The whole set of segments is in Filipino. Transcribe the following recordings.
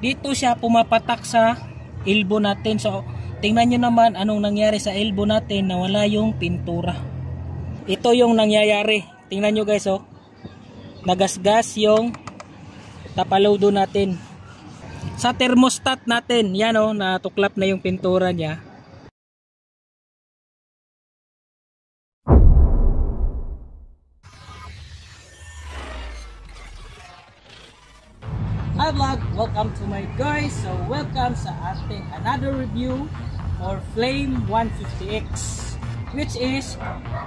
dito siya pumapatak sa elbow natin. So tingnan nyo naman anong nangyari sa elbow natin, nawala yung pintura. Ito yung nangyayari. Tingnan nyo guys, oh. Nagasgas yung tapalodo natin. Sa thermostat natin, yan oh, natuklap na yung pintura niya. Hi vlog! Welcome to my guys. So welcome sa ating another review for Flame 150X, which is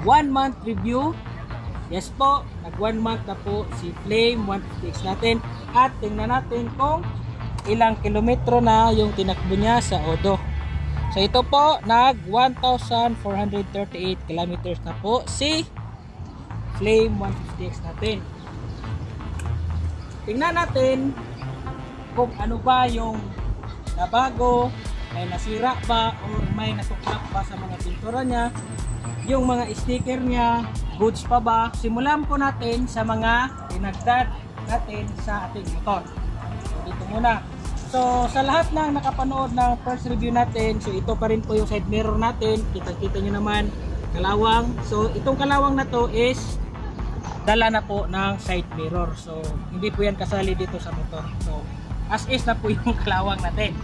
1 month review. Yes po, nag 1 month na po si Flame 150X natin. At tingnan natin kung ilang kilometro na yung tinakbo niya sa Odo. So ito po, nag 1,438 kilometers na po si Flame 150X natin. Tingnan natin kung ano ba yung nabago, may nasira ba o may natuklap ba sa mga pintura niya, yung mga sticker niya, goods pa ba. Simulan po natin sa mga dinagdag natin sa ating motor. So dito muna. So sa lahat ng nakapanood ng first review natin, so ito pa rin po yung side mirror natin. Kita-kita nyo naman, kalawang. So itong kalawang na to is dala na po ng side mirror. So hindi po yan kasali dito sa motor. So as is na po yung kalawang natin.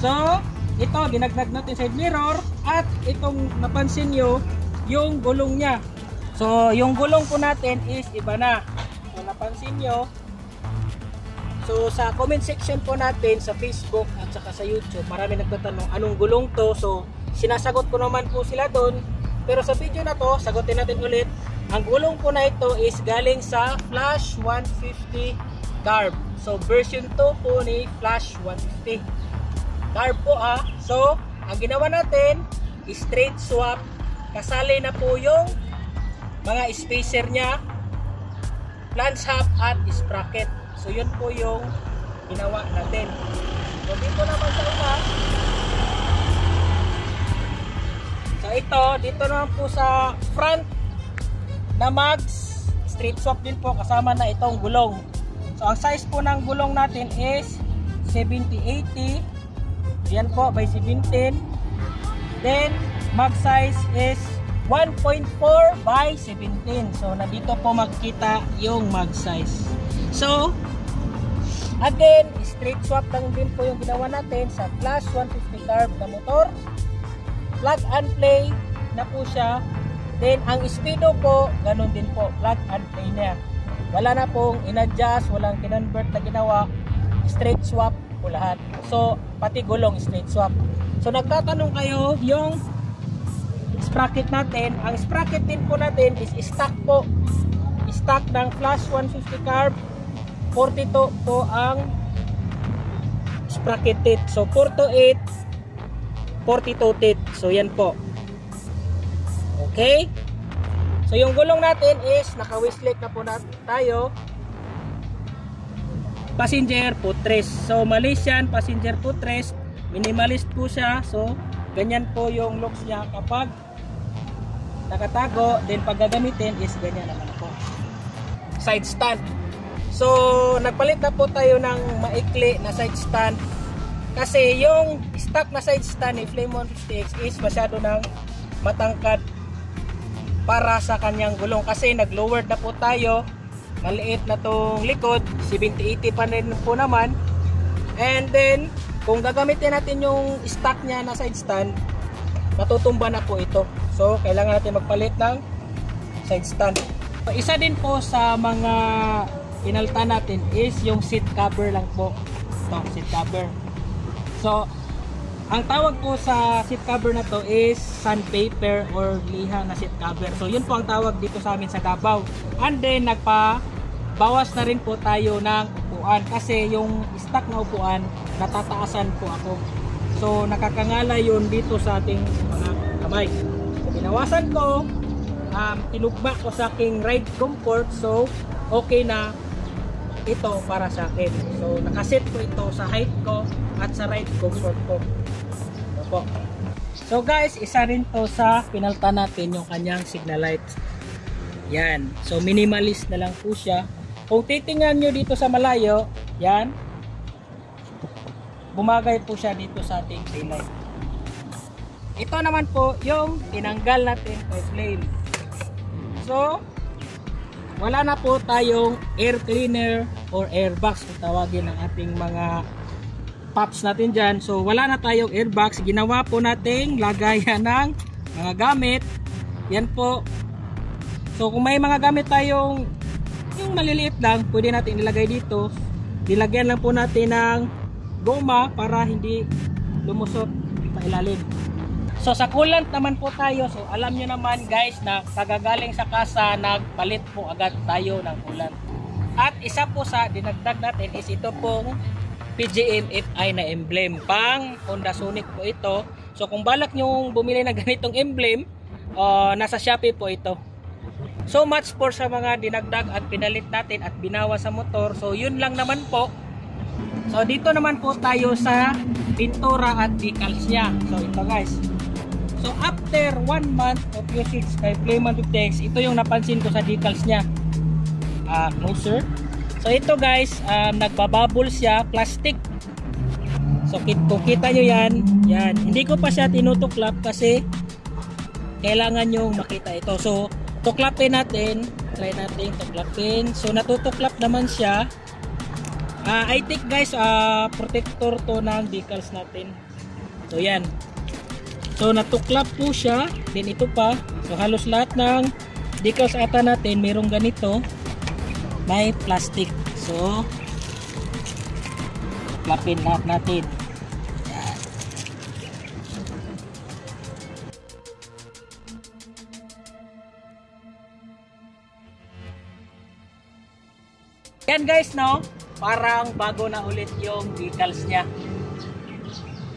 So ito dinagdag natin side mirror. At itong napansin nyo, yung gulong nya. So yung gulong po natin is iba na. So napansin nyo, so sa comment section po natin sa Facebook at saka sa YouTube, marami nagtatanong anong gulong to. So sinasagot ko naman po sila doon. Pero sa video na to, sagutin natin ulit. Ang gulong po na ito is galing sa Flash 150 carb. So version 2 po ni Flash 150 carb po ah. So ang ginawa natin is straight swap. Kasali na po yung mga spacer nya, flange hub at sprocket. So yun po yung ginawa natin. So dito naman sa una, so ito dito naman po sa front na mags, straight swap din po, kasama na itong gulong. So ang size po ng gulong natin is 70-80, yan po by 17. Then mag size is 1.4 by 17. So nandito po makikita yung mag size. So again, straight swap lang din po yung ginawa natin sa Flash 150 carb na motor. Plug and play na po siya. Then ang speedo po, ganun din po, plug and play niya. Wala na pong in-adjust, walang kinonvert na ginawa. Straight swap po lahat. So pati gulong straight swap. So nagtatanong kayo, yung sprocket natin, ang sprocket din po natin is stock po. Stock ng Flash 150 carb. 42 po ang sprocket teeth. So 428, 42 teeth. So yan po. Okay? So yung gulong natin is naka-wishlet na po tayo. Passenger footrest. So Malaysian passenger footrest. Minimalist po siya. So ganyan po yung looks niya kapag nakatago. Then pag gagamitin is ganyan naman po. Side stand. So nagpalit na po tayo ng maikli na side stand. Kasi yung stock na side stand ni Flame 150X is masyado ng matangkad para sa kanyang gulong. Kasi nag-lowered na po tayo. Maliit na tong likod. 70-80 pa rin po naman. And then kung gagamitin natin yung stock niya na side stand, matutumba na po ito. So kailangan natin magpalit ng side stand. So, isa din po sa mga pinalta natin is yung seat cover lang po. Ito, seat cover. So ang tawag po sa seat cover na to is sandpaper or liha na seat cover. So yun po ang tawag dito sa amin sa Davao. And then nagpabawas na rin po tayo ng upuan. Kasi yung stock na upuan, natataasan po ako. So nakakangala yun dito sa ating mga kamay. So binawasan ko, tinugma ko sa aking ride comfort. So okay na ito para sa akin. So nakaset ko ito sa height ko at sa ride comfort ko. Po. So guys, isa rin to sa pinalta natin yung kanyang signal lights. Yan. So minimalist na lang po siya. Kung titingnan nyo dito sa malayo, yan. bumagay po siya dito sa ating taillight. Ito naman po yung tinanggal natin kay flame. So, wala na po tayong air cleaner or airbox kung tawagin ng ating mga pops natin dyan. So, wala na tayong airbox. Ginawa po nating lagayan ng mga gamit. Yan po. So, kung may mga gamit tayong yung maliliit lang, pwede natin ilagay dito. Nilagyan lang po natin ng goma para hindi lumusot pa ilalim. So sa coolant naman po tayo. So alam nyo naman guys na kagagaling sa kasa, nagpalit po agad tayo ng coolant. At isa po sa dinagdag natin is ito pong PGM FI na emblem. Pang Honda Sonic po ito. So kung balak nyo bumili ng ganitong emblem, nasa Shopee po ito. So much for sa mga dinagdag at pinalit natin at binawa sa motor. So yun lang naman po. So dito naman po tayo sa pintura at decals niya. So ito guys. So after 1 month of usage kay Flame 150X, ito yung napansin ko sa decals niya. Closer. So ito guys, nagbabubble siya, plastic. So kung kita nyo yan, hindi ko pa siya tinutuklap kasi kailangan nyo makita ito. So tuklapin natin, try natin tuklapin. So natutuklap naman siya. I think guys, protector to ng decals natin. So yan. So natuklap po siya. Then ito pa. So halos lahat ng decals ata natin mayroong ganito. May plastic. So tuklapin lahat natin. Yan guys, no? Parang bago na ulit yung decals niya.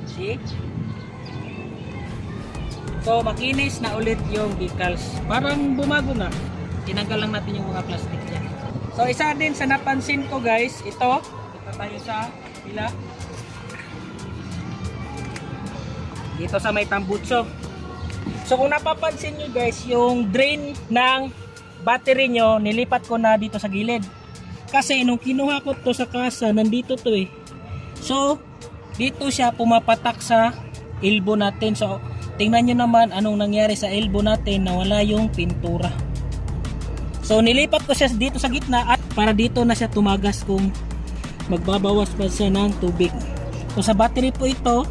See? So makinis na ulit yung decals. Parang bumago na. Tinanggal lang natin yung mga plastic niya. So isa din sa napansin ko guys, ito tayo sa pila. Dito sa may tambutso. So kung napapansin nyo guys, yung drain ng battery nyo, nilipat ko na dito sa gilid. Kasi nung kinuha ko to sa kasa, nandito to eh. So dito siya pumapatak sa elbow natin. So tingnan nyo naman anong nangyari sa elbow natin, nawala yung pintura. So nilipat ko siya dito sa gitna at para dito na siya tumagas kung magbabawas pa siya ng tubig. So sa battery po ito,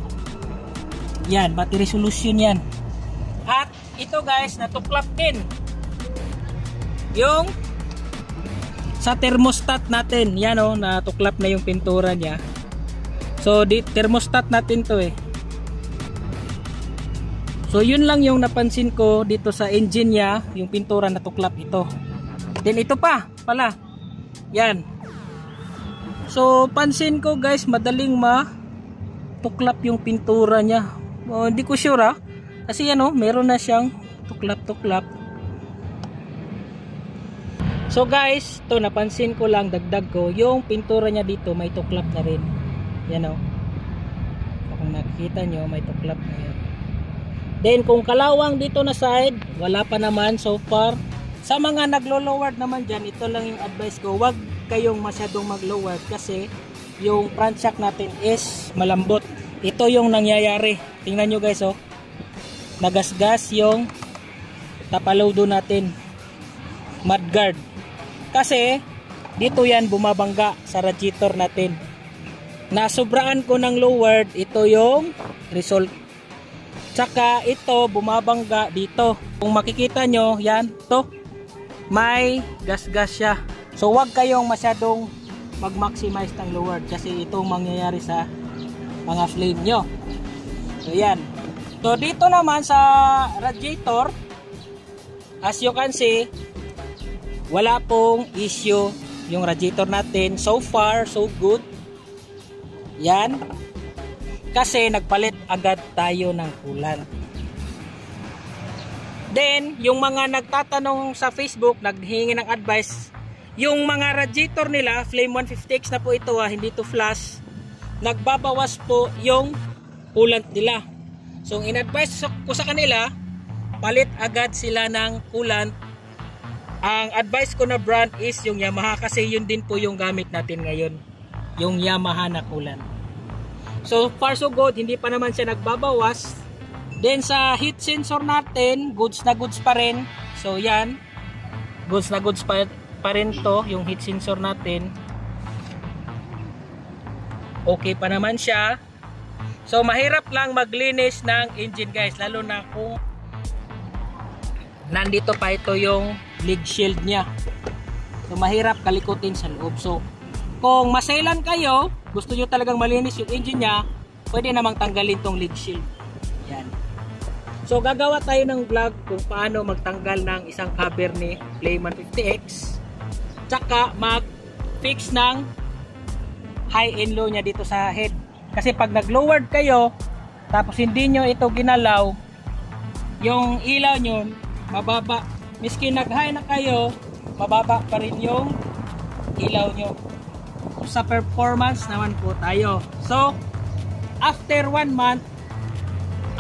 yan, battery solution yan. At ito guys, natuklap din yung sa thermostat natin. Yan o, natuklap na yung pintura niya. So thermostat natin to eh. So yun lang yung napansin ko dito sa engine niya, yung pintura na tuklap ito. Then ito pa pala. Yan. So pansin ko guys, madaling matuklap yung pintura niya. Hindi ko sure kasi yan meron na siyang tuklap-tuklap. So guys, to napansin ko lang, dagdag ko, yung pintura niya dito may tuklap na rin. Yan o. So, kung nakikita nyo, may tuklap na yan. Then kung kalawang dito na side, wala pa naman so far. Sa mga naglo-lowered naman dyan, ito lang yung advice ko, wag kayong masyadong mag-lowered kasi yung front shock natin is malambot. Ito yung nangyayari. Tingnan nyo guys nagasgas yung tapalodo natin, mudguard. Kasi dito yan bumabangga sa radiator natin. Nasubraan ko ng lowered, ito yung result. Tsaka ito bumabangga dito. Kung makikita nyo, yan, to may gas-gas siya. So wag kayong masyadong mag-maximize ng lowered kasi itong mangyayari sa mga flame nyo. So yan. So dito naman sa radiator, as you can see, wala pong issue yung radiator natin. So far, so good. Yan. Kasi nagpalit agad tayo ng coolant. Then, yung mga nagtatanong sa Facebook, naghingi ng advice, yung mga radiator nila, Flame 150X na po ito hindi to flash, nagbabawas po yung coolant nila. So, in-advise ko sa kanila, palit agad sila ng coolant. Ang advice ko na brand is yung Yamaha kasi yun din po yung gamit natin ngayon. Yung Yamaha na coolant. So far so good, hindi pa naman siya nagbabawas. Then sa heat sensor natin, goods na goods pa rin. So yan, goods na goods pa rin to, yung heat sensor natin. Okay pa naman siya. So mahirap lang maglinis ng engine guys, lalo na kung nandito pa ito yung lead shield nya. So mahirap kalikutin sa loob. So kung masailan kayo, gusto nyo talagang malinis yung engine nya, pwede namang tanggalin tong lead shield. Yan. So gagawa tayo ng vlog kung paano magtanggal ng isang cover ni Playman 50X, tsaka mag-fix ng high and low nya dito sa head. Kasi pag nag-lowered kayo tapos hindi nyo ito ginalaw, yung ilaw nyo mababa. Miski nag-high na kayo, mababa pa rin yung ilaw nyo. Sa performance naman po tayo. So after 1 month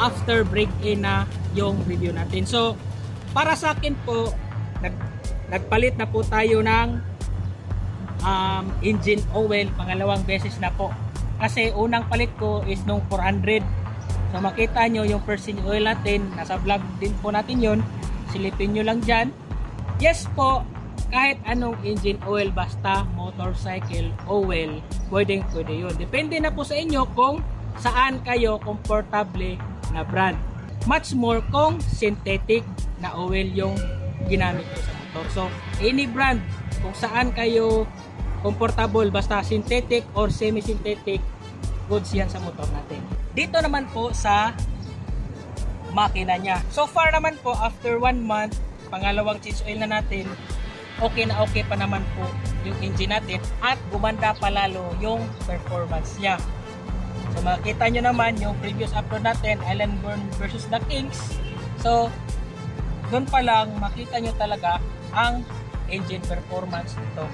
after break-in na yung review natin. So para sa akin po, nagpalit na po tayo ng engine oil, pangalawang beses na po. Kasi unang palit ko is nung 400. So makita nyo yung first engine oil natin, nasa vlog din po natin yun, silipin nyo lang dyan. Yes po, kahit anong engine oil, basta motorcycle oil, pwede yun. Depende na po sa inyo kung saan kayo comfortable na brand. Much more kung synthetic na oil yung ginamit ko sa motor. So any brand, kung saan kayo comfortable, basta synthetic or semi-synthetic, goods yan sa motor natin. Dito naman po sa makina nya. So far naman po, after 1 month, pangalawang change oil na natin, okay na okay pa naman po yung engine natin at gumanda pa lalo yung performance nya. So makita nyo naman yung previous upload natin, Islandborn versus the Kings. So doon pa lang makita nyo talaga ang engine performance nito.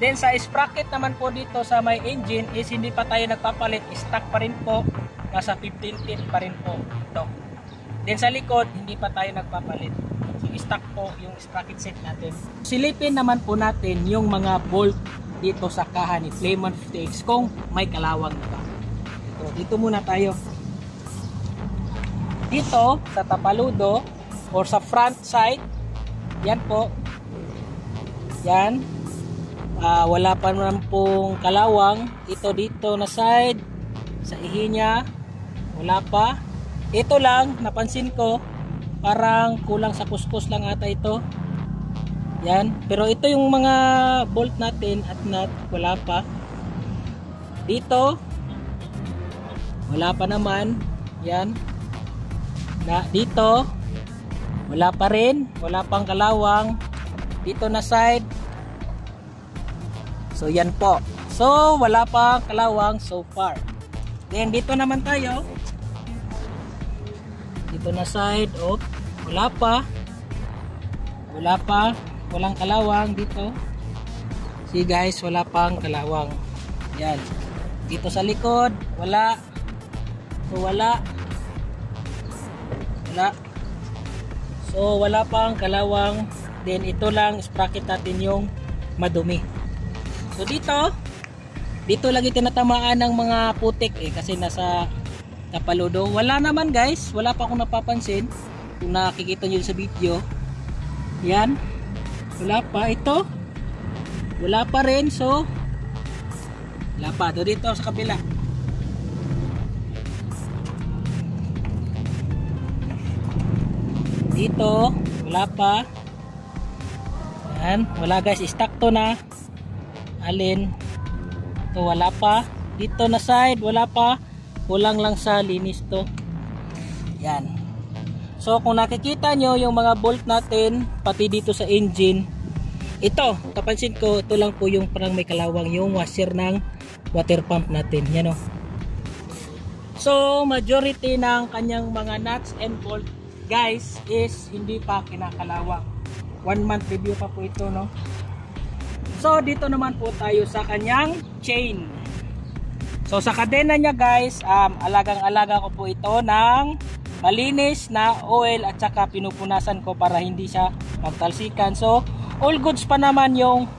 Then sa sprocket naman po dito sa may engine is hindi pa tayo nagpapalit, stock pa rin po, nasa 15 teeth pa rin po ito. Then sa likod hindi pa tayo nagpapalit, so stock po yung sprocket set natin. Silipin naman po natin yung mga bolt dito sa kaha ni Playman 50X kung may kalawang na ba. Dito muna tayo. Dito sa tapaludo or sa front side, yan po. Yan. Wala pa naman pong kalawang. Ito dito na side, sa ihi niya, wala pa. Ito lang, napansin ko, parang kulang sa kuskus lang ata ito. Yan, pero ito yung mga bolt natin at nut, wala pa. Dito wala pa naman. Yan. Dito wala pa rin, wala pang kalawang. Dito na side. So yan po. So wala pa kalawang so far. Then dito naman tayo. Dito na side, wala pa. Wala pa. Walang kalawang dito. See guys, wala pang kalawang. Yan. Dito sa likod, wala. So wala. Wala. So wala pang kalawang. Then ito lang sprocket natin yung madumi. So dito lagi tinatamaan ng mga putik kasi nasa tapaludo. Wala naman guys, wala pa akong napapansin. Kung nakikita nyo sa video. Yan. Wala pa ito. Wala pa rin. So wala pa. Dito sa kabila. Dito wala pa. Yan. Wala guys. Stock to na. Alin. Ito wala pa. Dito na side. Wala pa. Kulang lang sa linis to. Yan. So kung nakikita nyo yung mga bolt natin, pati dito sa engine, ito, kapansin ko, ito lang po yung parang may kalawang yung washer ng water pump natin. Yan o. So majority ng kanyang mga nuts and bolt guys is hindi pa kinakalawang. 1 month review pa po ito, no? So dito naman po tayo sa kanyang chain. So sa kadena niya guys, alagang-alaga ko po ito ng malinis na oil at saka pinupunasan ko para hindi siya magtalsikan. So all goods pa naman yung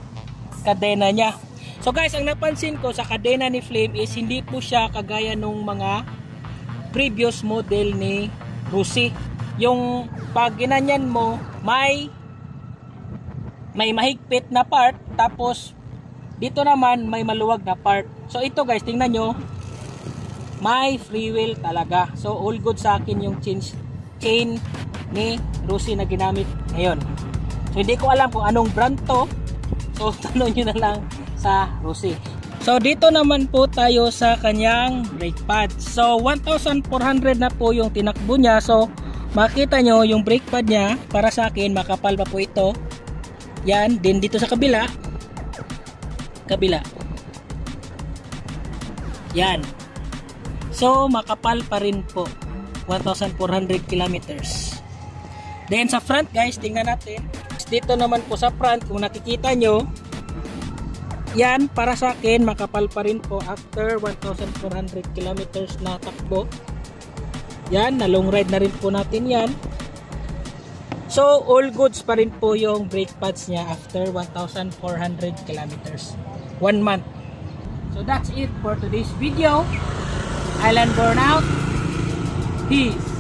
kadena niya. So guys, ang napansin ko sa kadena ni Flame is hindi po siya kagaya nung mga previous model ni Rusi. Yung pag ginanyan mo, may mahigpit na part, tapos dito naman may maluwag na part. So ito guys, tingnan nyo, may free wheel talaga. So all good sa akin yung chain ni Rusi na ginamit ngayon. So hindi ko alam kung anong brand to. So tanong nyo na lang sa Rusi. So dito naman po tayo sa kanyang brake pad. So 1,400 na po yung tinakbo niya. So makita nyo yung brake pad niya, para sa akin makapal pa po ito. Yan, din dito sa kabila. Yan. So makapal pa rin po. 1,400 kilometers. Then sa front guys, tingnan natin. Dito naman po sa front, kung nakikita nyo, yan, para sa akin makapal pa rin po after 1,400 kilometers na takbo. Yan, na long ride na rin po natin yan. So all goods pa rin po yung brake pads niya after 1,400 kilometers, 1 month. So that's it for today's video. Island Burnout. Peace.